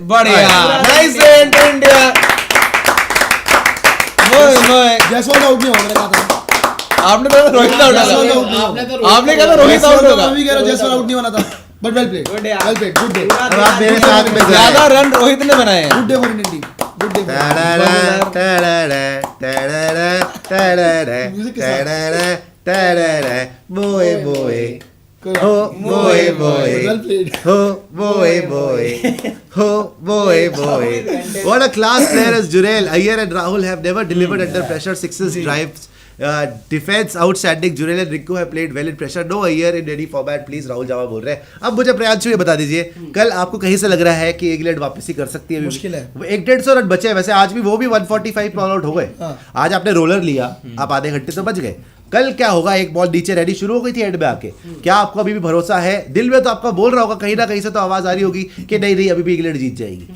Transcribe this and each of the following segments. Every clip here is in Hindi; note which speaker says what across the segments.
Speaker 1: बढ़िया, nice and India.
Speaker 2: Jaiswal out नहीं होगा, मैंने कहा था।
Speaker 1: आपने तो रोहित आउट होगा, आपने कहा था रोहित आउट होगा।
Speaker 2: मैं भी कह रहा हूं जयसवाल आउट नहीं होना था, but well played, well played, good day.
Speaker 3: अब आप मेरे साथ में
Speaker 1: ज्यादा रन रोहित ने बनाए हैं।
Speaker 2: Good day for Indian team, good day.
Speaker 3: बोए बोए हो बोए बोए
Speaker 2: वेल प्लेड।
Speaker 3: हो boy boy ho boy boy what a class player is Jurel. Iyer and Rahul have never delivered under pressure. Sixes, drives, defense outstanding. Jurel and Rinku have played well in pressure. No Iyer in any format. Please Rahul जावा बोल रहे हैं। अब मुझे प्रियांशु ये बता दीजिए, कल आपको कहीं से लग रहा है कि इंग्लैंड वापसी कर सकती है?
Speaker 2: मुश्किल है।
Speaker 3: 150 रन बचे हैं वैसे, आज भी वो भी 145 ऑल आउट हो गए। आज आपने रोलर लिया, आप आधे घंटे से बच गए। कल क्या होगा? एक बॉल नीचे रेडी शुरू हो गई थी एंड में आके, क्या आपको अभी भी भरोसा है? दिल में तो आपका बोल रहा होगा, कहीं ना कहीं से तो आवाज आ रही होगी कि नहीं नहीं अभी भी इंग्लैंड जीत जाएगी,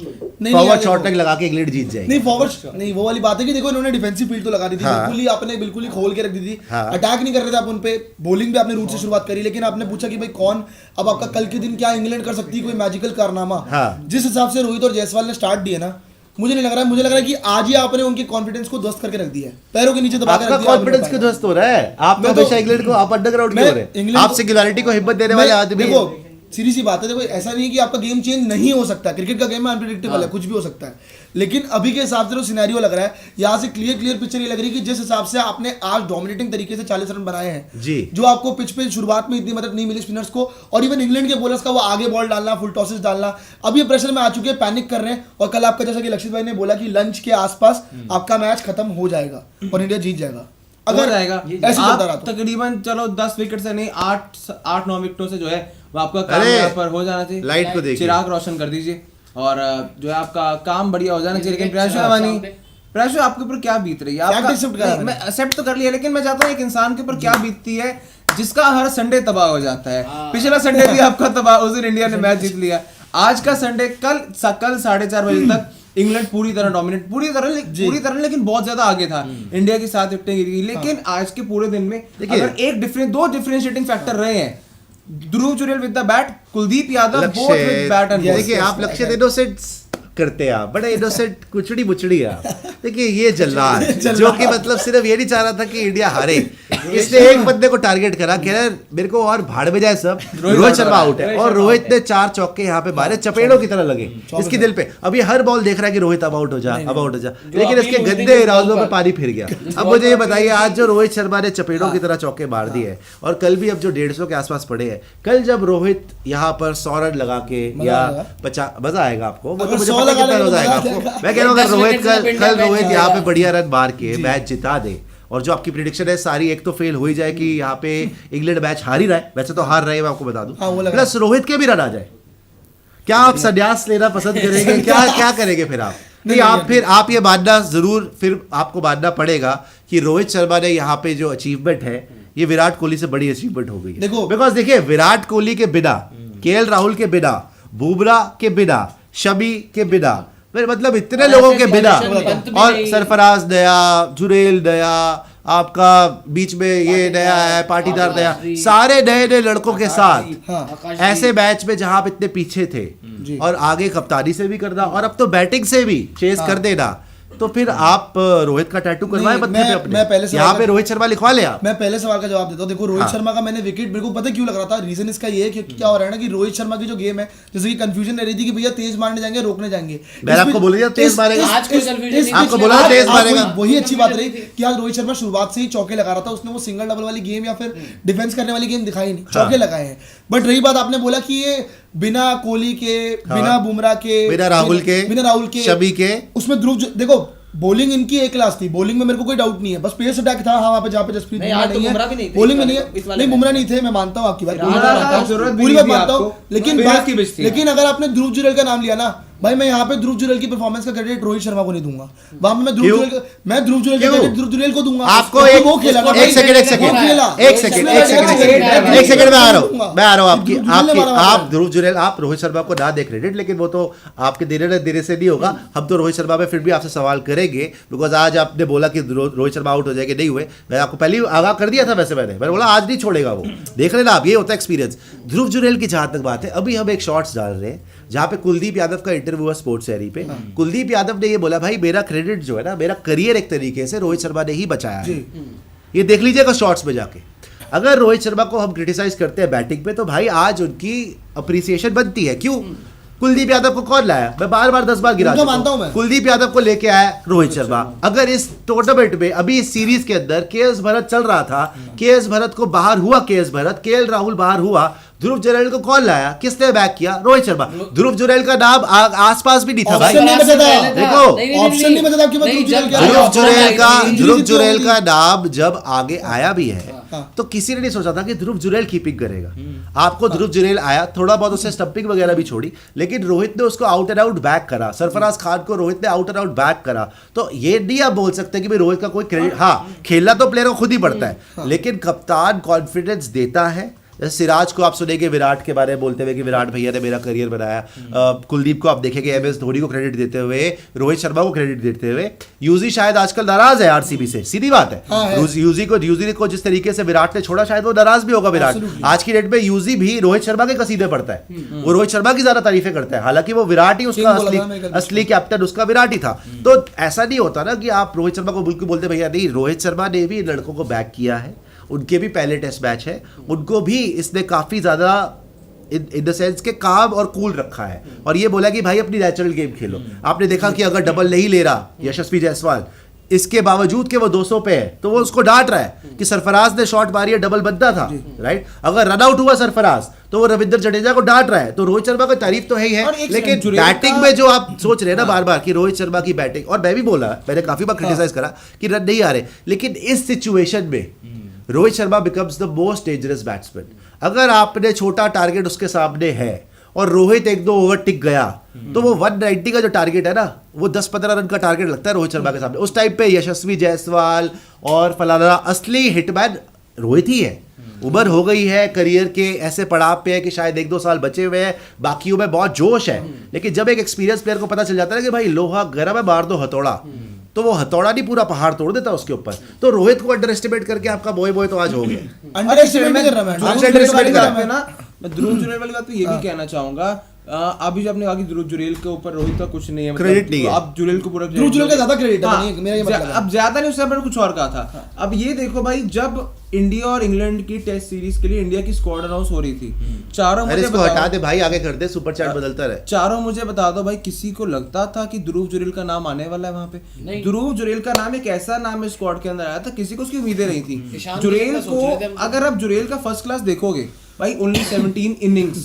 Speaker 3: फॉरवर्ड शॉट तक लगा के इंग्लैंड जीत जाएगी।
Speaker 2: नहीं फॉरवर्ड नहीं, वो वाली बात है कि देखो इन्होंने डिफेंसिव फील्ड तो लगा दी थी, बिल्कुल ही आपने बिल्कुल ही खोल के रख दी थी। अटैक नहीं कर रहे थे आप उन पे, बॉलिंग भी आपने रूट से शुरुआत करी, लेकिन आपने पूछा कि भाई कौन अब आपका कल के दिन क्या इंग्लैंड कर सकती है कोई मैजिकल कारनामा? जिस हिसाब से रोहित और जायसवाल ने स्टार्ट दिया ना, मुझे नहीं लग रहा है, मुझे लग रहा है कि आज ही आपने उनके कॉन्फिडेंस को ध्वस्त करके रख दिया है, पैरों के नीचे दबा के रख दिया।
Speaker 3: आपका कॉन्फिडेंस क्यों ध्वस्त हो रहा है? आप हमेशा इंग्लैंड को, आप अंडरग्राउंड क्यों हो रहे हैं? आप सिंगुलैरिटी को हिम्मत देने वाले आदमी।
Speaker 2: देखो सीधी सी बात है, देखो ऐसा नहीं है कि आपका गेम चेंज नहीं हो सकता, क्रिकेट का गेम अनप्रेडिक्टेबल है, कुछ भी हो सकता है, लेकिन अभी के हिसाब से जो सिनेरियो लग रहा है, यहाँ से क्लियर पिक्चर ये लग रही है कि जिस हिसाब से आपने आज डोमिनेटिंग तरीके से 40 रन बनाए हैं
Speaker 3: जी,
Speaker 2: जो आपको पिच पे शुरुआत में इतनी मदद नहीं मिली स्पिनर्स को, और इवन इंग्लैंड के बॉलर्स का वो आगे बॉल डालना, फुल टॉसेस डालना, अब ये प्रेशर में आ चुके हैं, पैनिक कर रहे हैं, और कल आपका जैसा कि लक्षित भाई ने बोला कि लंच के आसपास आपका मैच खत्म हो जाएगा और इंडिया जीत जाएगा।
Speaker 1: अगर जाएगा
Speaker 2: ऐसे चलता रहा तो
Speaker 1: तकरीबन चलो 10 विकेट से नहीं 8-9 विकेटों से जो है वो आपका काम यहाँ पर हो जाना चाहिए।
Speaker 3: लाइट को देखिए,
Speaker 1: चिराग रोशन कर दीजिए और जो है आपका काम बढ़िया हो जाना चाहिए। लेकिन प्रियांशु आपके ऊपर क्या बीत रही है? आपका मैं एक्सेप्ट तो कर लिया, लेकिन मैं चाहता हूँ एक इंसान के ऊपर क्या बीतती है जिसका हर संडे तबाह हो जाता है। पिछला संडे भी आपका तबाह, उस दिन इंडिया ने मैच जीत लिया। आज का संडे, कल 4:30 बजे तक इंग्लैंड पूरी तरह डोमिनेट, पूरी तरह लेकिन बहुत ज्यादा आगे था, इंडिया की 7 विकेटें गिरी। लेकिन आज के पूरे दिन में अगर दो डिफरेंशिएटिंग फैक्टर रहे हैं, Dhruv Jurel with the bat, Kuldeep Yadav both with bat and ball.
Speaker 3: देखिए आप लक्ष्य इनोसेंट करते हैं, आप बड़े इनोसेंट कुचड़ी बुचड़ी है आप। देखिए ये जल्लाद जो कि मतलब सिर्फ ये नहीं चाह रहा था कि इंडिया हारे, इसने एक बंदे को टारगेट करा, कह रहा मेरे को और भाड़ में जाए सब, रोहित शर्मा आउट है, और रोहित ने 4 चौके यहाँ पे मारे, चपेड़ों की तरह लगे इसकी दिल पे। अब ये हर बॉल देख रहा है कि रोहित अब आउट हो जा, अब आउट हो जा, लेकिन इसके गंदे इरादों पे पानी फिर गया। अब मुझे ये बताइए, आज जो रोहित शर्मा ने चपेड़ों की तरह चौके मार दिए हैं, और कल भी अब जो 150 के आसपास पड़े हैं, कल जब रोहित यहाँ पर 100 रन लगा के या 50, मजा आएगा आपको? मुझे पता कितना मजा आएगा आपको। मैं कह रहा हूँ अगर रोहित कल रोहित यहाँ पे बढ़िया रन मार के मैच जिता दे, और जो आपकी प्रेडिक्शन है सारी एक तो फेल हो ही जाए कि यहाँ पे इंग्लैंड मैच हार ही रहा है, वैसे तो हार रहे हैं मैं आपको बता दूं, प्लस रोहित के भी रन आ जाए, क्या आप संन्यास लेना पसंद करेंगे? क्या करेंगे फिर आप? नहीं आप ये मानना जरूर, फिर आपको मानना पड़ेगा कि रोहित शर्मा ने यहाँ पे जो अचीवमेंट है, ये विराट कोहली से बड़ी अचीवमेंट हो गई है। बिकॉज देखिए विराट कोहली के बिना, केएल राहुल के बिना, बुमराह के बिना, शमी के बिना, मतलब इतने लोगों के बिना, और सरफराज नया, जुरेल नया, आपका बीच में ये नया है, पाटीदार नया, सारे नए लड़कों के साथ ऐसे मैच में जहां आप इतने पीछे थे, और आगे कप्तानी से भी करना, और अब तो बैटिंग से भी चेस कर देना, तो फिर आप रोहित का टैटू करवाए बंदे पे अपने।
Speaker 2: मैं पहले
Speaker 3: यहाँ पे रोहित शर्मा लिखवा ले आप।
Speaker 2: मैं पहले सवाल का जवाब देता हूँ। देखो रोहित शर्मा का मैंने विकेट, मेरे को पता क्यों लग रहा था, रीजन इसका ये है कि क्या हो रहा है ना कि रोहित शर्मा की जो गेम है, जैसे कि कंफ्यूजन रह रही थी कि भैया तेज मारने जाएंगे रोकने जाएंगे,
Speaker 3: मैंने आपको बोल दिया तेज मारेगा,
Speaker 2: आपको बोला तेज मारेगा, वही अच्छी बात रही कि आज रोहित शर्मा शुरुआत से ही चौके लगा रहा था, उसने वो सिंगल डबल वाली गेम या फिर डिफेंस करने वाली गेम दिखाई नहीं, चौके लगाए हैं। बट रही बात आपने बोला कि ये बिना कोहली के, बिना बुमराह के,
Speaker 3: बिना राहुल के, शमी के,
Speaker 2: उसमें ध्रुव, देखो बॉलिंग इनकी एक क्लास थी, बॉलिंग में मेरे को कोई डाउट नहीं है, बस पेस अटैक था वहां पे जहां पे जसप्रीत बुमराह नहीं है, बॉलिंग में नहीं है, नहीं बुमराह नहीं थे, मैं मानता हूं आपकी बात, पूरी बात मानता हूं, लेकिन अगर आपने ध्रुव जुरेल का नाम लिया ना भाई, मैं यहाँ पे ध्रुव जुरेल की परफॉर्मेंस का क्रेडिट रोहित शर्मा को नहीं दूंगा, वहां पे मैं ध्रुव जुरेल का क्रेडिट ध्रुव जुरेल को दूंगा।
Speaker 3: आपको
Speaker 2: वो खेला ना,
Speaker 3: एक सेकंड मैं आ रहा हूँ आपकी आप ध्रुव जुरेल, आप रोहित शर्मा को ना दे क्रेडिट, लेकिन वो तो आपके धीरे से नहीं होगा। हम तो रोहित शर्मा पे फिर भी आपसे सवाल करेंगे, बिकॉज आज आपने बोला कि रोहित शर्मा आउट हो जाएंगे, नहीं हुए। मैं आपको पहले ही आगाह कर दिया था, वैसे मैंने बोला आज नहीं छोड़ेगा वो, देख लेना आप, ये होता है एक्सपीरियंस। ध्रुव जुरेल की जहां तक बात है, अभी हम एक शॉट्स डाल रहे हैं, जहाँ पे कुलदीप यादव का इंटरव्यू हुआ स्पोर्ट्स एरी पे। कुलदीप यादव ने ये बोला भाई मेरा क्रेडिट जो है ना, मेरा करियर एक तरीके से रोहित शर्मा ने ही बचाया है। ये देख लीजिएगा शॉर्ट्स में जाके। अगर रोहित शर्मा को हम क्रिटिसाइज करते हैं बैटिंग पे, तो भाई आज उनकी अप्रिसिएशन बनती है। क्यों? कुलदीप यादव को कौन लाया? मैं बार बार 10 बार गिरा चुका हूं। कुलदीप यादव को लेके आया रोहित शर्मा। अगर इस टूर्नामेंट में अभी इस सीरीज के अंदर केएस भरत चल रहा था, केएस भरत को बाहर हुआ, केएस भरत, केएल राहुल बाहर हुआ, ध्रुव जुरैल को कौन लाया? किसने बैक किया? रोहित शर्मा। ध्रुव जुरैल का नाम आसपास भी नहीं था भाई। देखो
Speaker 2: ऑप्शन नहीं बचा था आपके पास।
Speaker 3: ध्रुव जुरैल का नाम जब आगे आया भी है तो किसी ने नहीं सोचा था कि ध्रुव जुरैल कीपिंग करेगा। आपको ध्रुव जुरैल आया, थोड़ा बहुत उससे स्टंपिंग वगैरह भी छोड़ी, लेकिन रोहित ने उसको आउट एंड आउट बैक करा। सरफराज खान को रोहित ने आउट एंड आउट बैक करा। तो ये नहीं आप बोल सकते कि भाई रोहित का कोई क्रेडिट। हाँ, खेलना तो प्लेयर को खुद ही पड़ता है, लेकिन कप्तान कॉन्फिडेंस देता है। जैसे सिराज को आप सुनेंगे विराट के बारे में बोलते हुए कि विराट भैया ने मेरा करियर बनाया। कुलदीप को आप देखेंगे एमएस धोनी को क्रेडिट देते हुए, रोहित शर्मा को क्रेडिट देते हुए। यूजी शायद आजकल नाराज है आरसीबी से, सीधी बात है। यूजी को जिस तरीके से विराट ने छोड़ा, शायद वो नाराज भी होगा विराट। आज की डेट में यूजी भी रोहित शर्मा के कसीदे पड़ता है, वो रोहित शर्मा की ज्यादा तारीफें करता है। हालांकि वो विराट ही उसका असली कैप्टन उसका विराट ही था। तो ऐसा नहीं होता ना कि आप रोहित शर्मा को बिल्कुल बोलते भैया नहीं। रोहित शर्मा ने भी लड़कों को बैक किया है, उनके भी पहले टेस्ट मैच है, उनको भी इसने काफी ज्यादा इन द सेंस के काम और कूल रखा है, और ये बोला कि भाई अपनी नेचुरल गेम खेलो। आपने देखा कि अगर डबल नहीं ले रहा यशस्वी जायसवाल, इसके बावजूद कि वो 200 पे है, तो वो उसको डांट रहा है कि सरफराज ने शॉट मारी है, डबल बनता था, राइट। अगर रन आउट हुआ सरफराज तो वो रविंद्र जडेजा को डांट रहा है। तो रोहित शर्मा की तारीफ तो है ही है, लेकिन बैटिंग में जो आप सोच रहे हैं ना बार बार कि रोहित शर्मा की बैटिंग, और मैं भी बोला, मैंने काफी बार क्रिटिसाइज करा कि रन नहीं आ रहे, लेकिन इस सिचुएशन में Rohit Sharma becomes the most dangerous batsman. अगर आपने छोटा टारगेट उसके सामने है और रोहित 1-2 ओवर टिक गया, तो वो 190 का जो टारगेट है ना, वो 10-15 रन का टारगेट लगता है रोहित शर्मा के सामने। उस टाइम पे यशस्वी जायसवाल और फलाना असली हिटमैन रोहित ही है। उम्र हो गई है, करियर के ऐसे पड़ाव पे है कि शायद 1-2 साल बचे हुए हैं, बाकियों में बहुत जोश है। लेकिन जब एक एक्सपीरियंस प्लेयर को पता चल जाता है कि भाई लोहा गर्म है, मार दो हथौड़ा, तो वो हथौड़ा नहीं पूरा पहाड़ तोड़ देता उसके ऊपर। तो रोहित को अंडर एस्टिमेट करके आपका बॉय तो आज हो गया।
Speaker 1: अंडर एस्टिमेट कर रहा है ना। मैं ध्रुव जुरैल वाली बात पे ये भी कहना चाहूंगा, अभी जो आपने कहा कि ध्रुव जुरैल के ऊपर रोहित का कुछ नहीं है,
Speaker 3: क्रेडिट नहीं है।
Speaker 1: आप जुरैल को पूरा
Speaker 2: ध्रुव जुरैल का ज्यादा क्रेडिट है, मेरा ये मतलब है।
Speaker 1: अब ज्यादा नहीं, उससे कुछ और कहा था। अब ये देखो भाई, जब इंडिया और इंग्लैंड की टेस्ट सीरीज के लिए इंडिया की स्क्वाड अनाउंस हो रही थी, चारों मुझे
Speaker 3: हटा दे भाई, आगे कर दे, सुपर चैट बदलता रहे।
Speaker 1: चारों मुझे बता दो भाई, किसी को लगता था कि ध्रुव जुरैल का नाम आने वाला है वहां पे? ध्रुव जुरैल का नाम एक ऐसा नाम है स्क्वाड के अंदर आया था, किसी को उसकी उम्मीदें नहीं थी। जुरैल को अगर आप जुरैल का फर्स्ट क्लास देखोगे भाई, ओनली 17 इनिंग्स,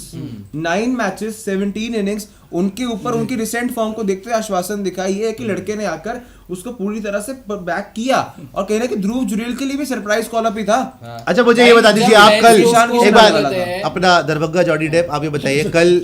Speaker 1: 9 मैचेस, 17 इनिंग्स। उनके ऊपर उनकी रिसेंट फॉर्म को देखते हुए आश्वासन दिखाई है कि लड़के ने आकर उसको पूरी तरह से बैक किया, और कहना कि ध्रुव जुरैल के लिए भी सरप्राइज कॉल अप ही था।
Speaker 3: अच्छा, मुझे ये बता दीजिए, आप कल एक बार अपना दरभंगा जॉनी डेप आप ये बताइए, कल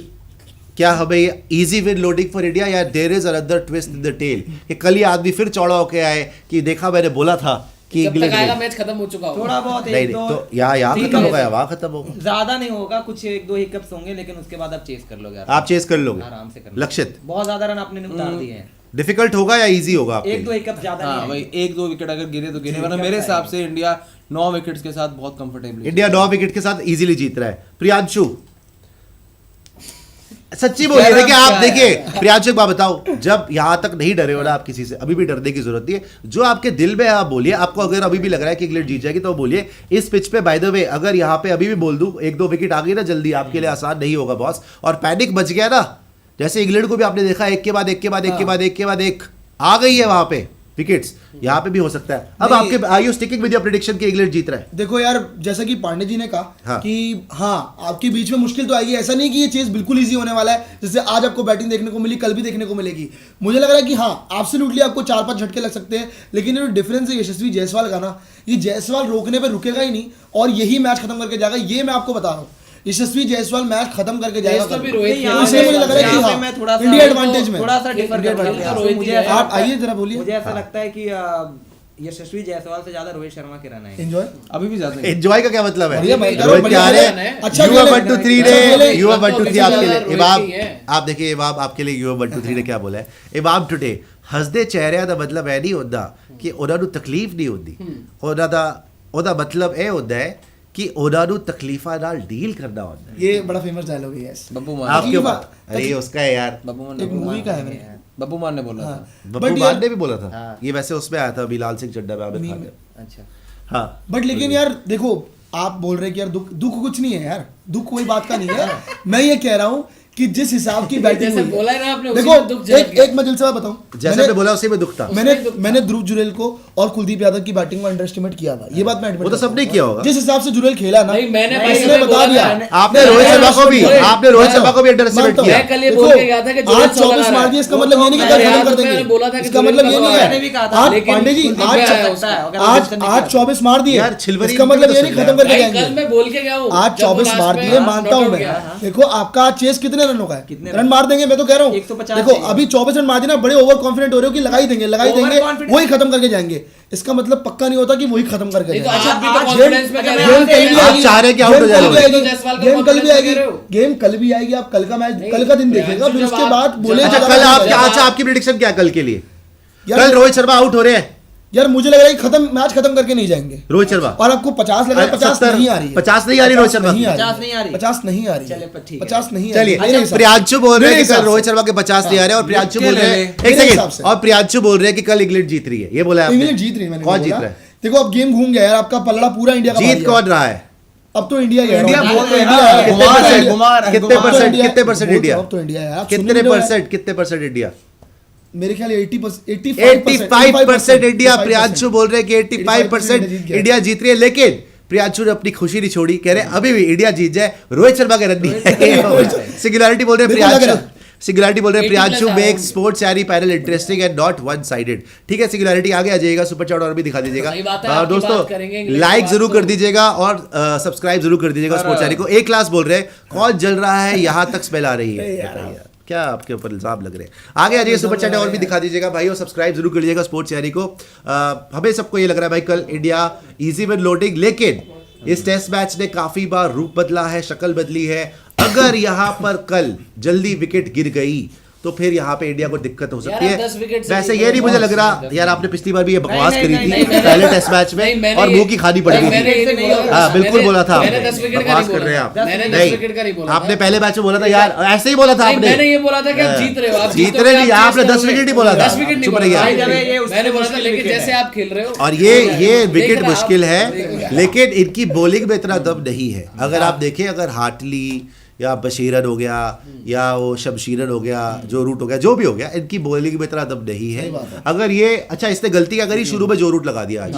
Speaker 3: क्या हमें easy win loading for India, या there is another twist in the tail कि कल ही आदमी फिर चौड़ा होके आए कि देखा मैंने बोला था कि इंग्लैंड का मैच खत्म हो चुका होगा,
Speaker 4: थोड़ा बहुत
Speaker 3: एक दो, तो यहाँ खत्म होगा या वहाँ खत्म होगा,
Speaker 4: ज्यादा नहीं होगा, कुछ 1-2 हिकअप्स होंगे, लेकिन उसके बाद आप चेस कर लोगे।
Speaker 3: आप चेस कर लोगे
Speaker 4: आराम से कर।
Speaker 3: लक्षित
Speaker 4: बहुत ज्यादा रन आपने उतार दिए हैं।
Speaker 3: डिफिकल्ट होगा या इजी होगा?
Speaker 4: 1-2 हिकअप ज्यादा नहीं,
Speaker 1: भाई 1-2 विकेट अगर गिरे तो गिरे, वरना मेरे हिसाब से इंडिया 9 विकेट्स के साथ बहुत कंफर्टेबली,
Speaker 3: इंडिया 9 विकेट के साथ इजीली जीत रहा है। प्रियांशु सच्ची बोलिए, देखिए आप देखिए प्रियांशु एक बात बताओ, जब यहाँ तक नहीं डरे हो ना आप किसी से, अभी भी डरने की जरूरत नहीं है। जो आपके दिल में है आप बोलिए। आपको अगर अभी भी लग रहा है कि इंग्लैंड जीत जाएगी तो बोलिए। इस पिच पे बाय द वे अगर यहाँ पे अभी भी बोल दूं 1-2 विकेट आ गई ना जल्दी, आपके लिए आसान नहीं होगा बॉस। और पैनिक बच गया ना, जैसे इंग्लैंड को भी आपने देखा एक के बाद एक के बाद एक के बाद एक के बाद एक आ गई है वहां पे विकेट्स, यहाँ पे भी हो सकता है। अब आपके are you sticking with your prediction कि इंग्लैंड जीत रहा है?
Speaker 2: देखो यार, जैसा कि पांडे जी ने कहा कि हाँ आपके बीच में मुश्किल तो आएगी, ऐसा नहीं कि ये चीज बिल्कुल इजी होने वाला है। जैसे आज आपको बैटिंग देखने को मिली, कल भी देखने को मिलेगी। मुझे लग रहा है कि हाँ एब्सोल्युटली आपको 4-5 झटके लग सकते हैं, लेकिन ये डिफरेंस है यशस्वी जायसवाल का ना, ये जायसवाल रोकने पर रुकेगा ही नहीं और यही मैच खत्म करके जाएगा, ये मैं आपको बता रहा हूँ। यशस्वी जायसवाल मैच खत्म करके जाएगा, इसलिए मुझे लग रहा है कि हाँ इंडिया एडवांटेज में
Speaker 4: थोड़ा सा डिफर।
Speaker 2: आप आइए जरा बोलिए।
Speaker 4: मुझे ऐसा लगता है कि यशस्वी जायसवाल से ज्यादा रोहित शर्मा के रन है।
Speaker 2: एंजॉय
Speaker 1: अभी भी ज्यादा
Speaker 3: एंजॉय का क्या मतलब है?
Speaker 2: रोहित
Speaker 3: क्या है?
Speaker 2: अच्छा
Speaker 3: युवा 1 2 3 ने युवा 1 2 3 आपके लिए इमाम, आप देखिए इमाम आपके लिए युवा 1 2 3 ने क्या बोला है। इमाम टुडे हसदे चेहरे दा मतलब है नहीं होता कि ਉਹਨਾਂ ਨੂੰ ਤਕਲੀਫ नहीं होती, ਉਹਦਾ मतलब ਇਹ ਹੁੰਦਾ है कि ओनानू तकलीफा नाल डील करना होता है।
Speaker 2: ये बड़ा फेमस डायलॉग है यस।
Speaker 1: बब्बू मान
Speaker 3: आपके ऊपर अरे ये उसका है यार,
Speaker 1: बब्बू मान
Speaker 2: एक मूवी का है मेरे।
Speaker 1: बब्बू मान ने बोला था।
Speaker 3: बब्बू मान ने भी बोला था। ये वैसे उसमें आया था बिलाल सिंह चड्ढा में, आमिर खान ने।
Speaker 4: अच्छा
Speaker 3: हाँ
Speaker 2: बट लेकिन यार देखो, आप बोल रहे हैं कि यार दुख कुछ नहीं है यार, दुख कोई बात का नहीं है। मैं ये कह रहा हूँ कि जिस हिसाब की बैटिंग
Speaker 5: जैसे बोला है ना आपने, उसी
Speaker 2: देखो
Speaker 5: में दुख झलक गया।
Speaker 2: एक मैं दिल से बात बताऊं,
Speaker 3: जैसे आपने बोला उसी में दुख था।
Speaker 2: मैंने ध्रुव जुरेल को और कुलदीप यादव की बैटिंग को अंडर एस्टिमेट किया था, ये बात मैं
Speaker 3: वो तो सबने किया होगा।
Speaker 2: जिस हिसाब से जुरेल खेला ना,
Speaker 5: नहीं, मैंने भाई
Speaker 2: इसने
Speaker 5: हमें
Speaker 2: बता
Speaker 5: बोला
Speaker 2: दिया।
Speaker 5: था,
Speaker 3: आपने रोहित शर्मा को भी अंडर एस्टिमेट किया।
Speaker 5: मैं कल ये बोल के गया था कि जुरेल
Speaker 2: आज 24 मार दिए, इसका मतलब ये नहीं कि कल खत्म कर देंगे,
Speaker 5: बोला था कि
Speaker 2: इसका
Speaker 5: जुरेल
Speaker 2: मतलब ये
Speaker 5: का
Speaker 2: नहीं
Speaker 4: मैंने भी कहा
Speaker 2: है।
Speaker 4: था,
Speaker 2: आज
Speaker 5: लेकिन
Speaker 2: पांडे जी
Speaker 5: कुलदीप भाई आया उसका।
Speaker 2: आज 24 मार दिए
Speaker 3: यार, छिलवरी
Speaker 2: इसका मतलब ये नहीं
Speaker 3: तो
Speaker 2: खत्म करके
Speaker 5: भाई,
Speaker 2: जाएंगे।
Speaker 5: कल मैं बोल के गया हूँ,
Speaker 2: आज
Speaker 5: जब वो
Speaker 2: 24
Speaker 5: लास्ट
Speaker 2: मार
Speaker 5: में
Speaker 2: दिए मानता हूं
Speaker 5: नॉट आउट
Speaker 2: मैं।
Speaker 5: गया।
Speaker 2: देखो आपका चेस कितने रनों का है,
Speaker 4: कितने
Speaker 2: रन मार देंगे, मैं तो कह रहा हूँ।
Speaker 4: 150
Speaker 2: देखो अभी 24 रन मार दिए ना, बड़े ओवर कॉन्फिडेंट हो रहे हो कि लगाई देंगे
Speaker 4: Overconfident।
Speaker 2: वही खत्म करके जाएंगे। इसका मतलब पक्का नहीं होता कि वही खत्म करके
Speaker 5: नहीं तो
Speaker 2: जाएंगे।
Speaker 5: अच्छा, अभी तो
Speaker 4: आज
Speaker 5: confidence में कह रहे
Speaker 2: गेम
Speaker 5: हो।
Speaker 2: कल भी
Speaker 3: आप
Speaker 2: आएगी,
Speaker 3: चाह रहे हैं कि out हो जाए
Speaker 2: गेम कल भी
Speaker 3: लोग।
Speaker 2: आएगी,
Speaker 5: जायसवाल का
Speaker 2: गेम कल भी
Speaker 5: confidence
Speaker 2: आएगी,
Speaker 5: कह रहे हो।
Speaker 2: गेम कल भी आएगी। आप कल का मैच, कल का दिन देखिएगा, फिर
Speaker 5: जब
Speaker 2: उसके
Speaker 5: आप-
Speaker 2: बाद बोले
Speaker 3: अच्छा
Speaker 2: जब
Speaker 3: कल
Speaker 2: आप-
Speaker 3: आप क्या, अच्छा आपकी प्रेडिक्शन क्या है कल के लिए?
Speaker 2: यार-
Speaker 3: कल रोहित शर्मा आउट हो रहे हैं।
Speaker 2: यार मुझे लग रहा है कि मैच खत्म करके नहीं जाएंगे।
Speaker 3: रोहित शर्मा
Speaker 2: और आपको 50 लग रहा है, 50 नहीं आ रही है।
Speaker 3: 50 नहीं आ रही रोहित शर्मा की।
Speaker 4: 50 नहीं आ रही।
Speaker 2: 50 नहीं आ रही
Speaker 4: चलिए, ठीक है।
Speaker 2: 50 नहीं आ रही
Speaker 3: चलिए
Speaker 2: मेरे हिसाब से।
Speaker 3: प्रियांशु बोल रहे हैं
Speaker 2: मेरे
Speaker 3: कि कल
Speaker 2: हिसाब से।
Speaker 3: रोहित शर्मा के 50 नहीं आ रहे, और प्रियांशु बोल रहे हैं एक
Speaker 2: मेरे हिसाब से।
Speaker 3: सेकंड, और प्रियांशु बोल रहे हैं कि कल इंग्लैंड जीत रही है। ये बोला है आपने।
Speaker 2: इंग्लैंड जीत रही है, मैंने
Speaker 3: कौन
Speaker 2: बोला।
Speaker 3: जीत रहा है?
Speaker 2: देखो अब गेम घूम गया यार, आपका पलड़ा पूरा इंडिया का
Speaker 3: जीत कौन रहा है?
Speaker 2: अब तो इंडिया ही है।
Speaker 1: इंडिया
Speaker 2: अब
Speaker 1: बोल
Speaker 2: तो
Speaker 1: रहे हैं
Speaker 2: इंडिया
Speaker 1: ना,
Speaker 2: है।
Speaker 1: घुमा रहे हैं,
Speaker 2: इंडिया-
Speaker 1: घुमा रहे हैं,
Speaker 3: कितने
Speaker 1: घुमा रहे हैं।
Speaker 3: परसेंट कितने परसेंट
Speaker 2: बोल
Speaker 3: इंडिया?
Speaker 2: तो अब तो इंडिया है। आप
Speaker 3: कितने
Speaker 2: सुन रहे हो?
Speaker 3: Percent India?
Speaker 2: मेरे ख्याल 85%
Speaker 3: 85% इंडिया। प्रियांशु बोल रहे हैं कि 85% इंडिया जीत रही है, लेकिन प्रियांशु ने अपनी खुशी नहीं छोड़ी, कह रहे हैं अभी भी इंडिया जीत जाए, रोहित शर्मा के रन नहीं है। सिंगुलैरिटी बोल रहे हैं
Speaker 2: मेरे को लग
Speaker 3: प्रियांशु,
Speaker 2: रहा है।
Speaker 3: सिंगुलैरिटी बोल रहे हैं
Speaker 5: 80
Speaker 3: प्रियांशु
Speaker 5: प्लस
Speaker 3: मेक
Speaker 5: आया।
Speaker 3: स्पोर्ट्स सारी panel interesting and not one sided. ठीक है, सिंगुलैरिटी आगे आ जाइएगा, सुपर चैट और भी दिखा दीजिएगा।
Speaker 5: सही बात है, आपकी
Speaker 3: दोस्तों
Speaker 5: बात करेंगे, इंग्लिश
Speaker 3: लाइक
Speaker 5: बात
Speaker 3: जरूर
Speaker 5: तो-
Speaker 3: कर दीजिएगा और सब्सक्राइब जरूर कर दीजिएगा स्पोर्ट्स चैनल को। एक क्लास बोल रहे हैं कौन जल रहा है, यहाँ तक स्मेल आ रही है। बताइए, क्या आपके ऊपर इल्जाम लग रहे हैं? आगे आ जाइए, सुपर चैट और भी दिखा दीजिएगा भाई, और सब्सक्राइब जरूर कर लीजिएगा स्पोर्ट्स चैनल को। हमें सबको ये लग रहा है भाई कल इंडिया इजी विन लोडिंग, लेकिन इस टेस्ट मैच ने काफी बार रूप बदला है, शक्ल बदली है। अगर यहाँ पर कल जल्दी विकेट गिर गई तो फिर यहाँ पे इंडिया को दिक्कत हो सकती
Speaker 5: यार, आप
Speaker 3: है।
Speaker 5: 10 विकेट से
Speaker 3: वैसे
Speaker 5: नहीं
Speaker 3: ये नहीं मुझे लग रहा
Speaker 5: करोगे।
Speaker 3: यार, आपने पिछली बार भी ये बकवास
Speaker 4: नहीं,
Speaker 3: करी
Speaker 4: नहीं,
Speaker 3: थी
Speaker 4: नहीं, नहीं,
Speaker 3: पहले टेस्ट मैच
Speaker 5: नहीं,
Speaker 3: में,
Speaker 5: मैंने
Speaker 3: और
Speaker 5: ये-
Speaker 3: मुंह की खानी पड़
Speaker 5: नहीं,
Speaker 3: गई
Speaker 5: मैंने
Speaker 3: थी।
Speaker 5: ये नहीं बोला।
Speaker 3: हाँ बिल्कुल बोला था
Speaker 5: मैंने
Speaker 3: आपने।
Speaker 5: 10 विकेट का
Speaker 3: बकवास
Speaker 5: नहीं
Speaker 3: कर रहे हैं
Speaker 5: बोला।
Speaker 3: आप।
Speaker 5: मैंने 10
Speaker 3: नहीं,
Speaker 5: विकेट का नहीं बोला था।
Speaker 3: आपने पहले मैच में बोला था यार, ऐसे ही बोला था
Speaker 5: नहीं,
Speaker 3: आपने।
Speaker 5: मैंने ये बोला था कि आप जीत रहे हो, आप
Speaker 3: जीत
Speaker 5: जीतोगे,
Speaker 3: रहे
Speaker 5: आप
Speaker 3: नहीं,
Speaker 5: चेस
Speaker 3: आपने 10
Speaker 5: करोगे।
Speaker 3: विकेट ही बोला था।
Speaker 5: 10 विकेट नहीं
Speaker 3: चुप
Speaker 5: बोला
Speaker 3: रहिए
Speaker 5: था।
Speaker 3: आप।
Speaker 4: ये उससे
Speaker 5: मैंने बोला था,
Speaker 4: मुश्किल
Speaker 5: लेकिन
Speaker 4: विकेट
Speaker 5: जैसे
Speaker 4: है।
Speaker 5: आप खेल रहे हो
Speaker 3: और ये विकेट
Speaker 5: लेकिन आप-
Speaker 3: मुश्किल है, लेकिन इनकी बॉलिंग में इतना दम नहीं है। अगर आप देखें, अगर हार्टली या बशीरन हो गया या वो शमशीरन हो गया, जो रूट हो गया, जो भी हो गया, इनकी बॉलिंग में इतना दम नहीं है। अगर ये अच्छा, इसने गलती क्या करी, शुरू में जो रूट लगा दिया आज।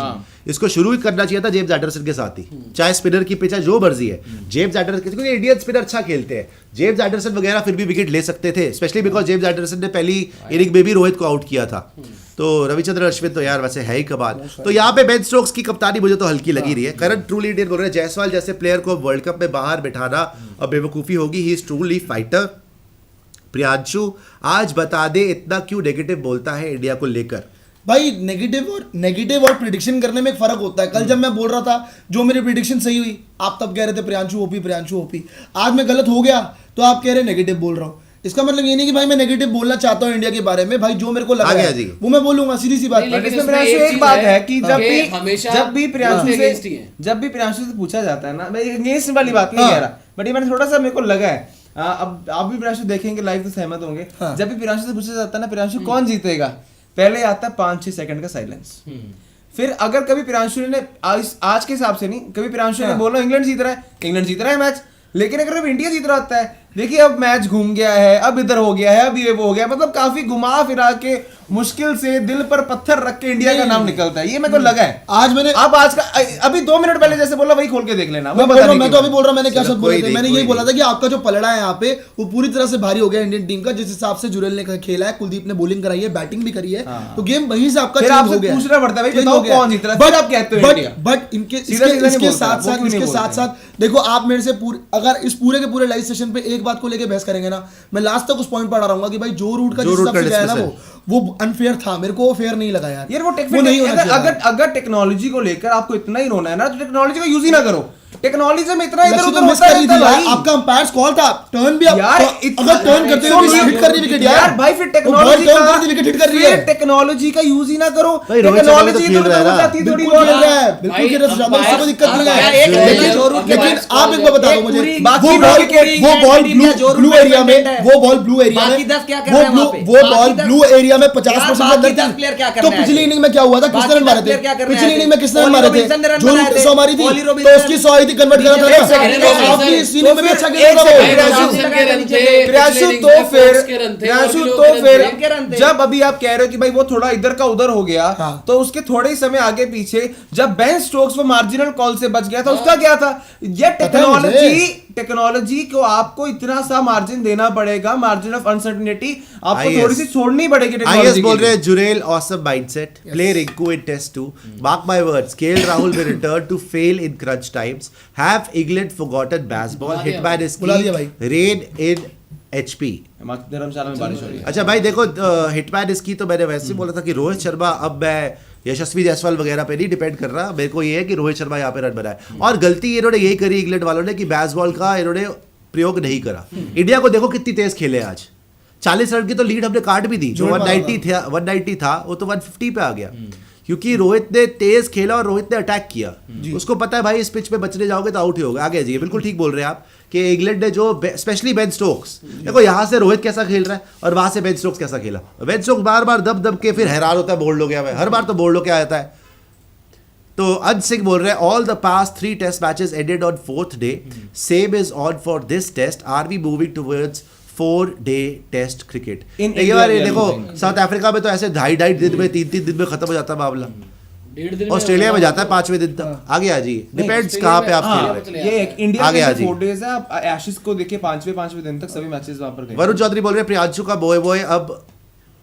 Speaker 3: इसको शुरू ही करना चाहिए था जेम्स एंडरसन के साथ ही, चाहे स्पिनर की पिच है जो मर्जी है। जेम्स एंडरसन, क्योंकि इंडियन स्पिनर अच्छा खेलते हैं, जेम्स एंडरसन वगैरह फिर भी विकेट ले सकते थे, स्पेशली बिकॉज जेम्स एंडरसन ने पहली इनिंग में भी रोहित को आउट किया था। तो रविचंद्रन अश्विन तो यार वैसे है ही कमाल। तो यहाँ पे बेन स्टोक्स की कप्तानी मुझे तो हल्की लगी रही है। करंट ट्रूली इंडियन बोल रहे हैं जायसवाल जैसे प्लेयर को वर्ल्ड कप में बाहर बिठाना अब बेवकूफ़ी होगी, he is truly fighter. Priyanshu आज बता दे इतना क्यों नेगेटिव बोलता है इंडिया को लेकर?
Speaker 2: भाई नेगेटिव और प्रिडिक्शन करने में एक फर्क होता है। कल जब मैं बोल रहा था, जो मेरी प्रिडिक्शन सही हुई, आप तब कह रहे थे प्रियांशु ओपी। आज मैं गलत हो गया तो आप कह रहे नेगेटिव बोल रहा हूँ। इसका मतलब ये नहीं कि भाई मैं नेगेटिव बोलना चाहता हूँ इंडिया के बारे में। भाई जो मेरे को लगा है वो मैं बोलूंगा, सीधी सी बात।
Speaker 5: नहीं, लेकिन
Speaker 1: इसमें
Speaker 5: उसमें
Speaker 1: प्रियांशु
Speaker 5: एक
Speaker 1: एक बात
Speaker 5: चीज
Speaker 1: है
Speaker 5: है
Speaker 1: कि
Speaker 5: कि हमेशा
Speaker 1: जब भी प्रियांशु
Speaker 5: against ही
Speaker 1: से
Speaker 5: है।
Speaker 1: जब भी प्रियांशु से पूछा जाता है ना, मैं अगेंस्ट वाली बात नहीं कह रहा, बट ये मैंने थोड़ा सा मेरे को लगा है। अब आप भी प्रियांशु देखेंगे लाइव तो सहमत होंगे, जब भी प्रियांशु से पूछा जाता है ना प्रियांशु कौन जीतेगा, पहले आता है 5-6 सेकंड का साइलेंस। फिर अगर कभी प्रियांशु ने आज के हिसाब से नहीं, कभी प्रियांशु ने बोला इंग्लैंड जीत रहा है मैच, लेकिन अगर अब इंडिया जीत रहा होता है, देखिए अब मैच घूम गया है, अब इधर हो गया है, अब ये वो हो गया, मतलब काफी घुमा फिरा के मुश्किल से दिल पर पत्थर रख के इंडिया का नाम निकलता है। ये मेरे को लगा है।
Speaker 2: आज मैंने
Speaker 1: आज का अभी 2 मिनट पहले जैसे बोला वही खोल के देख लेना।
Speaker 2: मैं तो अभी बोल रहा हूं, मैंने क्या शब्द बोले थे, मैंने यही बोला था कि आपका जो पलड़ा है यहाँ पे वो पूरी तरह से भारी हो गया इंडियन टीम का। जिस हिसाब से जुरेल ने खेला है, कुलदीप ने बॉलिंग कराई है, बैटिंग भी करी है, तो गेम वहीं से आपका चेंज हो गया।
Speaker 1: पूछना पड़ता है भाई बताओ कौन जीत रहा है, फिर आप कहते हो इंडिया।
Speaker 2: बट इसके साथ साथ देखो, आप मेरे से अगर इस पूरे के पूरे लाइव सेशन पे एक बात को लेके बहस करेंगे ना, मैं लास्ट तक उस पॉइंट पर आ रहूंगा कि भाई जो रूट का जिस हिसाब से गया ना वो अनफेयर था। मेरे को वो फेयर नहीं लगा यार।
Speaker 1: वो नहीं होना चाहिए। अगर टेक्नोलॉजी को लेकर आपको इतना ही रोना है ना, तो टेक्नोलॉजी का यूज ही ना करो। टेक्नोलॉजी में इतना इधर उधर होता है भाई।
Speaker 2: आपका अंपायर कॉल था, टर्न भी
Speaker 1: यार
Speaker 2: अगर टर्न करते हुए हिट कर रही विकेट
Speaker 1: यार भाई, फिर टेक्नोलॉजी
Speaker 2: टर्न कर दी विकेट हिट कर रही है। है।
Speaker 1: टेक्नोलॉजी का यूज ही ना करो।
Speaker 3: भाई रोहित शर्मा भी तो
Speaker 1: टेक्नोलॉजी
Speaker 3: खेल रहा है ना।
Speaker 1: जाती है थोड़ी
Speaker 2: बिल्कुल खेल
Speaker 1: बहुत।
Speaker 2: रहा है, बिल्कुल खेल रहा है, उससे कोई दिक्कत नहीं है।
Speaker 4: लेकिन
Speaker 2: आप एक बार बता दो मुझे,
Speaker 1: बाकी
Speaker 2: वो बॉल ब्लू एरिया में, वो बॉल ब्लू एरिया में,
Speaker 4: बाकी 10 क्या कर रहे हैं वहाँ पे?
Speaker 2: वो बॉल ब्लू एरिया में 50%
Speaker 4: बाकी
Speaker 2: अंदर
Speaker 4: 10 प्लेयर क्या कर
Speaker 2: तो
Speaker 4: रहे हैं?
Speaker 2: पिछली इनिंग में क्या हुआ था, किसने
Speaker 4: बाकी
Speaker 2: रन मारे
Speaker 4: 10
Speaker 2: थे?
Speaker 4: प्लेयर क्या कर रहे हैं?
Speaker 2: पिछली इनिंग में किसने रन
Speaker 4: ओली
Speaker 2: मारे थे?
Speaker 4: रॉबिन्सन ने रन
Speaker 2: जो
Speaker 4: बनाए थे।
Speaker 2: 100 मारी थी
Speaker 4: ओली
Speaker 2: तो
Speaker 4: रॉबिन्सन-
Speaker 2: उसकी 100 ही थी, कन्वर्ट करा था
Speaker 4: एक
Speaker 2: ना।
Speaker 4: सेकंड,
Speaker 2: तो
Speaker 4: एक सेकंड।
Speaker 2: आपकी इस इनिंग में भी अच्छा
Speaker 1: एक
Speaker 2: खेल रहा
Speaker 1: सेकंड,
Speaker 2: है।
Speaker 5: जॉनसन के रन थे,
Speaker 1: प्रयासु
Speaker 5: पिछले
Speaker 1: तो
Speaker 5: innings में
Speaker 1: फिर
Speaker 5: फोक्स के रन थे,
Speaker 1: प्रयासु
Speaker 5: और
Speaker 1: तो
Speaker 5: भी लोग के
Speaker 1: फिर
Speaker 5: रन थे।
Speaker 4: रन थे।
Speaker 1: जब अभी आप कह रहे हो कि भाई वो थोड़ा इधर का उधर हो गया,
Speaker 2: हाँ।
Speaker 1: तो उसके थोड़े ही समय आगे पीछे जब बेन स्टोक्स वो मार्जिनल कॉल से बच गया था, उसका क्या था? ये
Speaker 2: पता है मुझे।
Speaker 1: टेक्नोलॉजी को आपको इतना सा मार्जिन देना पड़ेगा, मार्जिन ऑफ अनसर्टेनिटी आपको
Speaker 3: IS
Speaker 1: थोड़ी सी छोड़नी पड़ेगी
Speaker 3: आईएस
Speaker 1: टेक्नोलॉजी
Speaker 3: बोल
Speaker 1: के
Speaker 3: रहे
Speaker 1: लिए।
Speaker 3: हैं Jurel awesome mindset play Rinku in test 2 mark my words KL Rahul will return to fail in crunch times have England forgotten baseball hitman is
Speaker 2: बुला दिया भाई।
Speaker 3: rain in HP
Speaker 1: धर्मशाला में बारिश हो रही है।
Speaker 3: अच्छा भाई देखो हिटमैन इसकी तो मैंने वैसे ही बोला था कि रोहित शर्मा, अब मैं यशस्वी जायसवाल वगैरह पे नहीं डिपेंड कर रहा, मेरे को ये है कि रोहित शर्मा यहाँ पे रन बनाए। और गलती इन्होंने यही करी इंग्लैंड वालों ने कि बेसबॉल का इन्होंने प्रयोग नहीं करा। इंडिया को देखो कितनी तेज खेले आज, 40 रन की तो लीड हमने काट भी दी, जो 190 था वो तो 150 पे आ गया, क्योंकि रोहित ने तेज खेला और रोहित ने अटैक किया। उसको पता है भाई इस पिच पे बचने जाओगे तो आउट ही होगा। आगे जाइए, बिल्कुल ठीक बोल रहे हैं आप कि इंग्लैंड ने जो स्पेशली बेन स्टोक्स, देखो यहाँ से रोहित कैसा खेल रहा है और वहां से बेन स्टोक्स कैसा खेला। बेन स्टोक्स बार बार दब दब के फिर हैरान होता है बोल्ड हो गया, हर बार तो बोल्ड हो के आता है। तो अंश सिंह बोल रहे हैं all the past 3 test matches ended on 4th day, same is on for this test, are we moving towards 4-day test cricket. देखो साउथ अफ्रीका में तो ऐसे 2.5 दिन में 3 दिन में खत्म हो जाता है मामला, ऑस्ट्रेलिया में जाता है 5वें दिन तक। आगे आ जाइए, डिपेंड्स कहाँ पे आप खेल रहे हैं।
Speaker 1: ये इंडिया
Speaker 3: आगे आ
Speaker 1: के
Speaker 3: जाइए।
Speaker 1: 4 डेज है, आप एशेस को देखिए 5वें दिन तक सभी मैचेस वहां पर गए।
Speaker 3: वरुण चौधरी बोल रहे हैं प्रियांशु का बॉय बॉय अब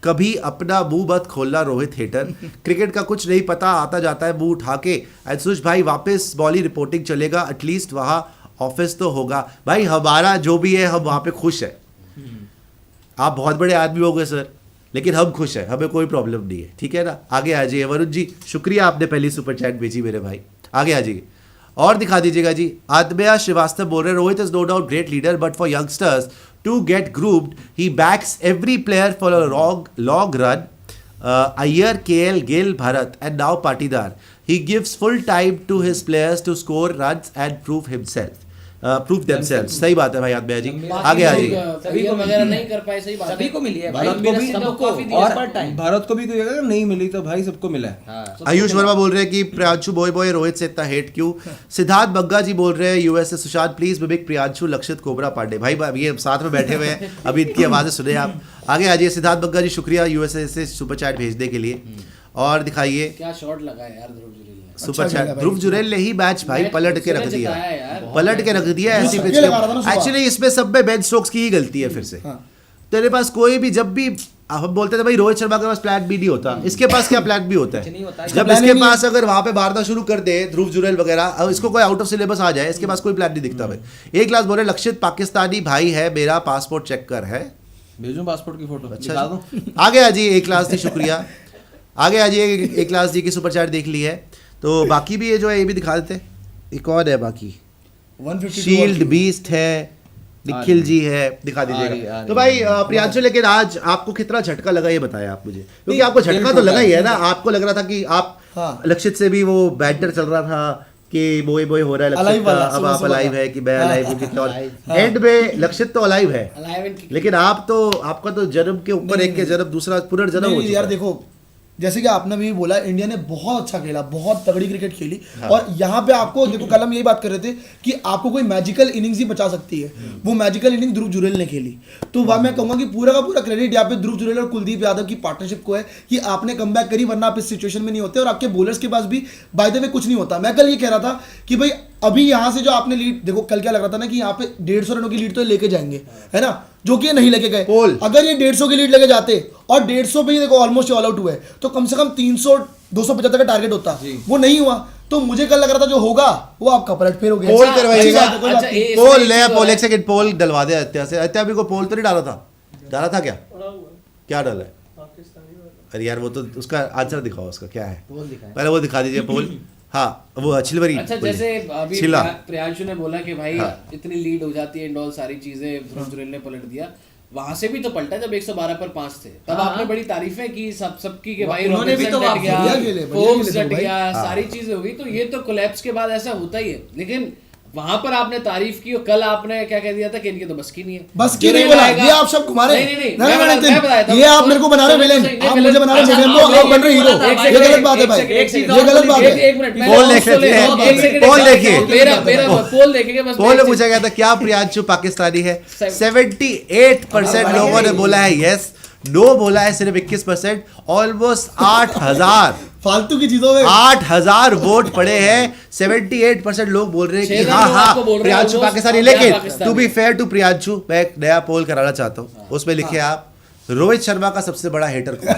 Speaker 3: कभी अपना मुंह मत खोलना रोहित हेटर, क्रिकेट का कुछ नहीं पता, आता जाता है मुंह उठा के। अंशुष भाई वापस बॉली रिपोर्टिंग चलेगा, एटलीस्ट वहाँ ऑफिस तो होगा। भाई हमारा जो भी है हम वहाँ पे खुश है। आप बहुत बड़े आदमी हो गए सर, लेकिन हम खुश हैं, हमें कोई प्रॉब्लम नहीं है, ठीक है ना। आगे आ जाइए वरुण जी, शुक्रिया आपने पहली सुपर चैट भेजी मेरे भाई। आगे आ जाइए और दिखा दीजिएगा जी। आत्मया श्रीवास्तव बोल रहे हैं Rohit is no doubt great leader but for youngsters to get groomed he backs every player for a long run. Iyer, KL, Gill, Bharat and now Patidar, he gives full time to his players to score runs and prove himself, prove themselves. सही बात है भाई आत्मया जी। आगे आ जाइए।
Speaker 5: सभी को वगैरह नहीं कर पाए, सही बात है।
Speaker 4: सभी को मिली है
Speaker 1: भारत को भी
Speaker 4: काफी दिया
Speaker 1: और
Speaker 4: पर टाइम।
Speaker 1: भारत को भी कोई अगर नहीं मिली तो भाई सबको मिला है।
Speaker 3: आयुष वर्मा बोल रहे हैं कि प्रियांशु बॉय बॉय रोहित से इतना हेट क्यों। सिद्धार्थ बग्गा जी बोल रहे हैं यूएस से सुशांत प्लीज मिमिक प्रियांशु लक्षित कोबरा पांडे। भाई ये साथ में बैठे हुए हैं, अभी इनकी आवाजें सुने आप। आगे आ जाइए सिद्धार्थ बग्गा जी, शुक्रिया यूएसए से सुपर चैट भेजने के लिए। और दिखाइए
Speaker 5: क्या शॉट लगा है यार ध्रुव जुरेल ने।
Speaker 3: Super chat. ध्रुव जुरेल ने ही मैच भाई पलट के रख दिया,
Speaker 5: जिताया यार।
Speaker 3: पलट के रख दिया ऐसी पिच। एक्चुअली इसमें सब में बेन स्टोक्स की ही गलती है फिर से। तेरे पास कोई भी, जब भी हम बोलते थे भाई रोहित शर्मा के पास प्लान भी नहीं होता, इसके पास क्या प्लान भी होता है। जब इसके पास अगर वहां पे मारना शुरू कर दे ध्रुव जुरेल वगैरह, इसको कोई आउट ऑफ सिलेबस आ जाए, इसके पास कोई प्लान नहीं दिखता भाई। एक क्लास बोले लक्षित पाकिस्तानी भाई है, मेरा पासपोर्ट चेक कर है,
Speaker 1: भेजूं पासपोर्ट की फोटो?
Speaker 3: अच्छा आगे आ जाइए। एक क्लास जी शुक्रिया। आगे आ जाइए, एक क्लास जी की सुपर चैट देख ली है। तो बाकी भी ये जो है ये भी दिखा देते। एक और है बाकी,
Speaker 2: 152
Speaker 3: शील्ड बीस्ट है, निखिल जी है, दिखा दीजिएगा। तो भाई प्रियांशु, लेकिन आज आपको कितना झटका लगा ये बताया आप मुझे, क्योंकि आपको झटका तो लगा ही है ना। आपको लग रहा था कि आप लक्षित से भी वो बैटर चल रहा था कि बोय बोय हो रहा है लक्षित का, अब आप अलाइव है कि मैं अलाइव हूँ कि और एंड में लक्षित तो अलाइव है, लेकिन आप तो, आपका तो जन्म के ऊपर एक के जन्म दूसरा पुनर्जन्म हो चुका
Speaker 2: यार
Speaker 3: है।
Speaker 2: देखो जैसे कि आपने भी बोला, इंडिया ने बहुत अच्छा खेला, बहुत तगड़ी क्रिकेट खेली। और यहाँ पे आपको देखो, कल हम यही बात कर रहे थे कि आपको कोई मैजिकल इनिंग्स ही बचा सकती है, वो मैजिकल इनिंग ध्रुव जुरेल ने खेली। तो वह मैं कहूँगा कि पूरा का पूरा क्रेडिट यहाँ पे ध्रुव जुरेल और कुलदीप यादव की पार्टनरशिप को है कि आपने कमबैक करी, वरना आप इस सिचुएशन में नहीं होते। और आपके बॉलर्स के पास भी बाय द वे कुछ नहीं होता। मैं कल ये कह रहा था कि भाई अभी यहाँ से जो आपने लीड, देखो कल क्या लग रहा था ना कि यहाँ पे 150 रनों की लीड तो लेके जाएंगे, है ना, जो कि नहीं लेके गए। अगर ये 150 की लीड लेके जाते और 150 पे ही देखो ऑलमोस्ट ऑल आउट हुए, तो कम से कम 300-275 का टारगेट होता, वो नहीं हुआ। तो मुझे कल लग रहा था जो होगा वो आपका पलट फेर हो गया।
Speaker 3: पोल करवाइएगा, पोल नया
Speaker 5: तो
Speaker 3: पोल, एक सेकंड पोल डलवा दे अत्या से। अत्या भी को पोल तो नहीं डाला था, डाला था क्या, क्या डाला है? अरे यार वो तो उसका आंसर दिखाओ, उसका क्या है पहले वो दिखा दीजिए पोल। हाँ वो छिलवरी।
Speaker 5: अच्छा जैसे अभी प्रियांशु ने बोला कि भाई इतनी लीड हो जाती है, इंडोल सारी चीजें ध्रुव जुरेल ने पलट दिया। वहां से भी तो पलटा जब 112 पर 5 थे, तब आपने बड़ी तारीफें की सबकी कि भाई
Speaker 4: उन्होंने भी तो
Speaker 5: रॉबिन्सन डट गया,
Speaker 2: बढ़िया खेले, बढ़िया
Speaker 5: फोक्स
Speaker 2: खेले
Speaker 5: डट
Speaker 2: भाई।
Speaker 5: गया, सारी चीजें हो गई, तो ये तो कोलैप्स के बाद ऐसा होता ही है। लेकिन वहां पर आपने तारीफ की और कल आपने क्या कह दिया था कि इनकी तो बस की नहीं है,
Speaker 2: बस की नहीं बोला, ये आप सब घुमा रहे
Speaker 5: नहीं,
Speaker 2: ना,
Speaker 5: मैं बताया था।
Speaker 2: ये आप मेरे को बना रहे विलेन, आप मुझे बना रहे विलेन, आप बन रहे हीरो, ये गलत बात है भाई, ये गलत बात है।
Speaker 5: एक मिनट
Speaker 3: पोल देख लेते हैं, पोल देखिए,
Speaker 5: मेरा पोल देखेंगे बस।
Speaker 3: पोल में पूछा गया था क्या प्रियांशु पाकिस्तानी है, 78% लोगों ने बोला है यस, नो बोला है सिर्फ 21%, ऑलमोस्ट 8000
Speaker 2: फालतू की चीजों में
Speaker 3: 8000 वोट पड़े हैं, 78% लोग बोल रहे हैं कि
Speaker 5: 6,000
Speaker 3: हाँ
Speaker 5: लोग
Speaker 3: हाँ
Speaker 5: आपको बोल रहे हैं,
Speaker 3: प्रियांशु
Speaker 5: almost
Speaker 3: पाकिस्तानी।
Speaker 5: आप क्या
Speaker 3: लेकिन
Speaker 5: Pakistani?
Speaker 3: To be fair to Priyanshu, मैं एक नया पोल कराना चाहता हूँ, उसमें लिखे आप रोहित शर्मा का सबसे बड़ा हेटर कौन?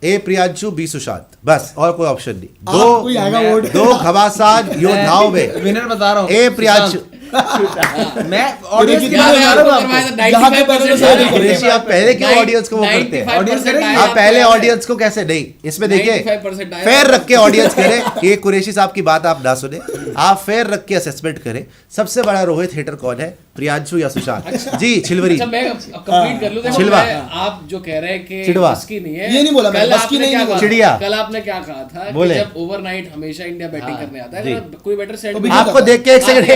Speaker 3: ए प्रियांशु, बी सुशांत, बस और कोई ऑप्शन नहीं।
Speaker 2: आपको ही आएगा वोट।
Speaker 3: दो घमासान योद्धाओं में
Speaker 1: विनर बता रहा हूँ
Speaker 3: ए प्रियांशु।
Speaker 1: मैं ऑडियंस
Speaker 2: देखिए,
Speaker 1: की बात कर रहा हूँ आपको।
Speaker 2: जहाँ के पैसे से देखो।
Speaker 3: कुरैशी, आप पहले क्यों ऑडियंस को वो करते हैं?
Speaker 1: Audience करेंगे?
Speaker 3: आप पहले ऑडियंस को कैसे नहीं, इसमें देखिए
Speaker 5: 95% आया।
Speaker 3: फेयर रख के ऑडियंस करे, ये कुरैशी साहब की बात आप ना सुने, आप फेयर रख के असेसमेंट करें। सबसे बड़ा रोहित हेटर कौन है, प्रियांशु या सुशांत? जी छिलवरी।
Speaker 5: अच्छा मैं कंप्लीट कर लूं। देखो
Speaker 3: चिड़वा।
Speaker 5: आप जो कह रहे हैं कि
Speaker 3: चिड़वा।
Speaker 5: बस की नहीं है,
Speaker 2: ये नहीं बोला मैंने,
Speaker 5: कल
Speaker 2: बस की
Speaker 5: आपने
Speaker 2: नहीं
Speaker 5: क्या
Speaker 2: बोला।
Speaker 5: कहा?
Speaker 3: चिड़िया।
Speaker 5: कल आपने क्या कहा था कि
Speaker 3: बोले।
Speaker 5: जब ओवरनाइट हमेशा इंडिया बैटिंग करने आता
Speaker 3: जी।
Speaker 5: है, कोई बैटर सेट
Speaker 2: भी
Speaker 3: आपको देख के एक सेकंड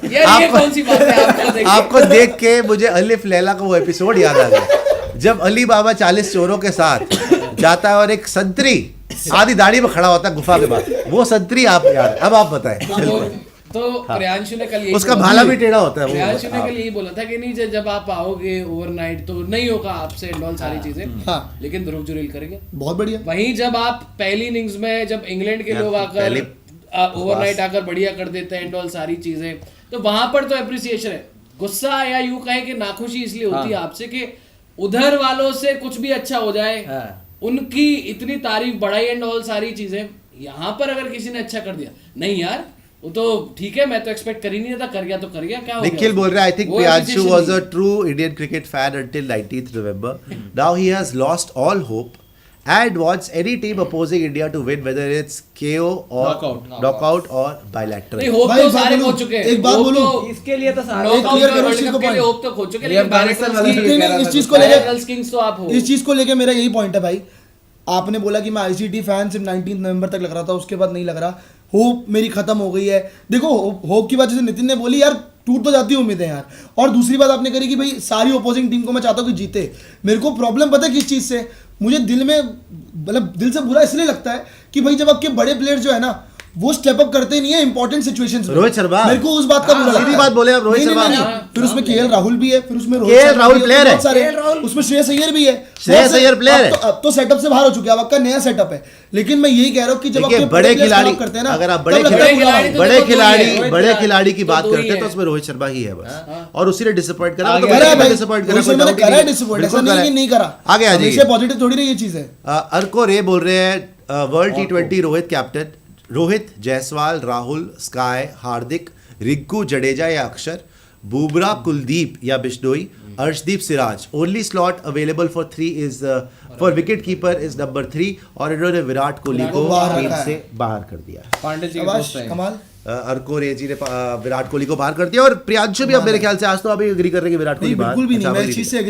Speaker 5: यार ये
Speaker 3: आपको
Speaker 5: कौन सी बात है आपको देख के?
Speaker 3: आपको देख के मुझे अलिफ लैला का वो एपिसोड याद आ गया, जब अली बाबा 40 चोरों के साथ जाता है और एक संतरी आधी दाढ़ी में खड़ा होता है गुफा के बाद, वो संतरी आप याद, अब आप बताएं।
Speaker 5: तो प्रियांशु ने कल यही
Speaker 3: उसका
Speaker 5: बोला।
Speaker 3: भाला भी टेढ़ा होता है वो।
Speaker 5: प्रियांशु ने कल यही बोला था कि नहीं जब आप आओगे ओवरनाइट तो नहीं होगा आपसे एंड ऑल सारी चीजें,
Speaker 2: हाँ।
Speaker 5: लेकिन ध्रुव जुरेल करेंगे।
Speaker 2: बहुत बढ़िया।
Speaker 5: वहीं जब आप पहली इनिंग्स में जब इंग्लैंड के
Speaker 3: यार,
Speaker 5: लोग आकर
Speaker 3: पहली
Speaker 5: ओवरनाइट आकर बढ़िया कर देते हैं एंड ऑल सारी चीजें, तो वहां पर तो अप्रिसिएशन है। गुस्सा या यूं कहें कि नाखुशी इसलिए होती है आपसे कि उधर वालों से कुछ भी अच्छा हो जाए, उनकी इतनी तारीफ बढ़ाई एंड ऑल सारी चीजें, यहाँ पर अगर किसी ने अच्छा कर दिया, नहीं यार वो तो ठीक है, मैं तो एक्सपेक्ट कर ही नहीं था, कर गया तो कर गया, क्या हो गया?
Speaker 3: निखिल बोल रहा है आई थिंक
Speaker 5: वो
Speaker 3: प्रियांशु
Speaker 5: appreciation
Speaker 3: वाज अ
Speaker 5: नहीं।
Speaker 3: True Indian cricket fan until 19th November. Now he has lost all hope and wants any team opposing India to win, whether it's KO or knockout or bilateral.
Speaker 5: नहीं होप
Speaker 2: भाई,
Speaker 5: तो
Speaker 2: एक बात
Speaker 5: सारे
Speaker 2: बोलूं,
Speaker 5: खो चुके हैं।
Speaker 2: एक बात
Speaker 5: होप
Speaker 2: बोलूं,
Speaker 5: तो
Speaker 4: इसके लिए तो सारे
Speaker 5: नॉकआउट
Speaker 2: clear
Speaker 5: और
Speaker 2: करो
Speaker 5: वर्ल्ड
Speaker 2: इस चीज
Speaker 5: कप
Speaker 2: को
Speaker 5: के लिए
Speaker 2: point।
Speaker 5: होप तो खो चुके हैं,
Speaker 1: ये
Speaker 5: लेकिन
Speaker 1: बैरिस्टर वाला
Speaker 5: बैरिस्टर्स
Speaker 1: भी
Speaker 5: की-
Speaker 1: कह रहा
Speaker 2: इस
Speaker 1: था।
Speaker 2: चीज को लेके
Speaker 5: बैरिस्टर्स किंग्स तो आप हो।
Speaker 2: इस चीज को लेके मेरा यही पॉइंट है भाई। आपने बोला कि मैं आईसीटी फैन सिर्फ 19 नवंबर तक लग रहा था, उसके बाद नहीं लग रहा। होप मेरी खत्म हो गई है। देखो होप की वजह से नितिन ने बोली यार टूट तो जाती उम्मीदें यार। और दूसरी बात आपने करी कि भाई सारी ओपोजिंग टीम को मैं चाहता हूँ कि जीते। मेरे को प्रॉब्लम पता है किस चीज़ से, मुझे दिल में मतलब दिल से बुरा इसलिए लगता है कि भाई जब आपके बड़े प्लेयर जो है ना वो स्टेप अप करते नहीं है इंपॉर्टेंट सिचुएशंस में।
Speaker 3: रोहित शर्मा।
Speaker 2: मेरे को उस बात का बुरा लगता है।
Speaker 3: सीधी बात बोले आप, रोहित
Speaker 2: नहीं,
Speaker 3: शर्मा।
Speaker 2: नहीं, नहीं, फिर उसमें केएल राहुल भी है, फिर उसमें
Speaker 3: केएल राहुल player है।
Speaker 2: उसमें श्रेयस अय्यर भी है।
Speaker 3: श्रेयस अय्यर player है।
Speaker 2: अब तो सेटअप से बाहर हो चुके हैं, अब आपका नया सेटअप है। लेकिन मैं यही कह रहा हूँ कि जब
Speaker 3: देखिए
Speaker 2: आपके
Speaker 3: बड़े
Speaker 2: players
Speaker 3: खिलाड़ी
Speaker 2: काम करते हैं ना,
Speaker 3: अगर आप
Speaker 2: तब
Speaker 3: बड़े
Speaker 2: लगता है
Speaker 3: खिलाड़ी
Speaker 2: बुरा
Speaker 5: खिलाड़ी तो
Speaker 3: बड़े
Speaker 5: देखो दो ही
Speaker 3: खिलाड़ी
Speaker 5: है।
Speaker 3: बड़े खिलाड़ी की
Speaker 5: तो
Speaker 3: बात
Speaker 5: दो ही
Speaker 3: करते हैं तो
Speaker 5: है।
Speaker 3: उसमें रोहित शर्मा ही है बस, और उसी ने डिसअपॉइंट करा।
Speaker 5: आगे
Speaker 3: तो
Speaker 2: करा है
Speaker 3: मैंने
Speaker 2: भाई,
Speaker 3: disappoint
Speaker 2: रोहित शर्मा ने करा है disappoint, ऐसा नहीं है कि नहीं करा।
Speaker 3: आगे आ जाइए।
Speaker 2: हमेशा पॉजिटिव थोड़ी ना ये चीज है।
Speaker 3: अर्को रे बोल रहे हैं world T20 Rohit captain, Rohit, Jaiswal, Rahul, SKY, Hardik, Rinku, Jadeja या अक्षर, बुमराह, कुलदीप या Bishnoi, Arshdeep, Siraj. Only slot available for 3 is for wicket keeper is number 3, और इन्होंने विराट कोहली को
Speaker 2: बाहर
Speaker 3: टीम
Speaker 2: रखा है।
Speaker 3: से बाहर कर दिया।
Speaker 1: पांडे जी के
Speaker 2: शाबाश,
Speaker 1: दोस्त हैं।
Speaker 2: कमाल।
Speaker 3: अर्को रे जी ने विराट कोहली को बाहर कर दिया, और प्रियांशु भी अब मेरे ख्याल से आज तो अभी एग्री कर रहे हैं कि विराट कोहली
Speaker 2: नहीं
Speaker 3: बाहर।
Speaker 2: बिल्कुल भी नहीं,
Speaker 3: अच्छा,
Speaker 2: मैं
Speaker 3: अभी
Speaker 2: इस चीज से agree